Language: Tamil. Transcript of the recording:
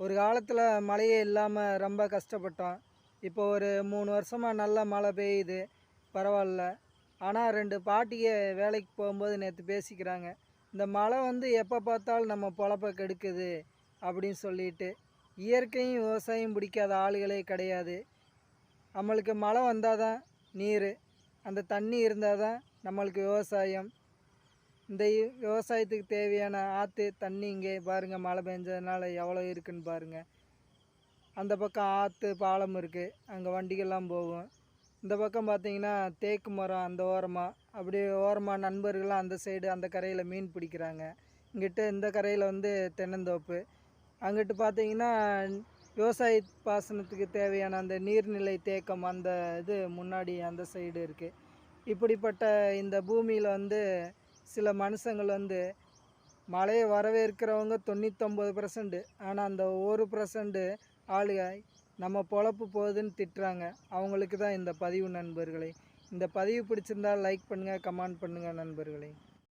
ஒரு காலத்தில் மழையே இல்லாமல் ரொம்ப கஷ்டப்பட்டோம். இப்போ ஒரு 3 வருஷமாக நல்லா மழை பெய்யுது, பரவாயில்ல. ஆனால் 2 பாட்டிங்க வேலைக்கு போகும்போது நேற்று பேசிக்கிறாங்க. இந்த மழை வந்து எப்போ பார்த்தாலும் நம்ம பொழப்ப கெடுக்குது அப்படின்னு சொல்லிட்டு. இயற்கையும் விவசாயம் பிடிக்காத ஆளுகளே கிடையாது. நம்மளுக்கு மழை வந்தால் தான் நீர், அந்த தண்ணி இருந்தால் தான் நம்மளுக்கு விவசாயம். இந்த விவசாயத்துக்கு தேவையான ஆற்று தண்ணி இங்கே பாருங்கள், மழை பெஞ்சதுனால எவ்வளோ இருக்குன்னு பாருங்கள். அந்த பக்கம் ஆற்று பாலம் இருக்குது, அங்கே வண்டிகள்லாம் போகும். இந்த பக்கம் பார்த்தீங்கன்னா தேக்கு மரம் அந்த ஓரமாக, அப்படியே ஓரமாக நண்பர்கள்லாம் அந்த சைடு அந்த கரையில் மீன் பிடிக்கிறாங்க. இங்கிட்ட இந்த கரையில் வந்து தென்னந்தோப்பு. அங்கிட்டு பார்த்தீங்கன்னா விவசாய பாசனத்துக்கு தேவையான அந்த நீர்நிலை தேக்கம் அந்த இது முன்னாடி அந்த சைடு இருக்குது. இப்படிப்பட்ட இந்த பூமியில் வந்து சில மனுஷங்கள் வந்து மழையை வரவேற்கிறவங்க 99%, ஆனால் அந்த 1% ஆளுக நம்ம பொழப்பு போகுதுன்னு திட்டுறாங்க. அவங்களுக்கு தான் இந்த பதிவு நண்பர்களே. இந்த பதிவு பிடிச்சிருந்தால் லைக் பண்ணுங்கள், கமெண்ட் பண்ணுங்கள் நண்பர்களே.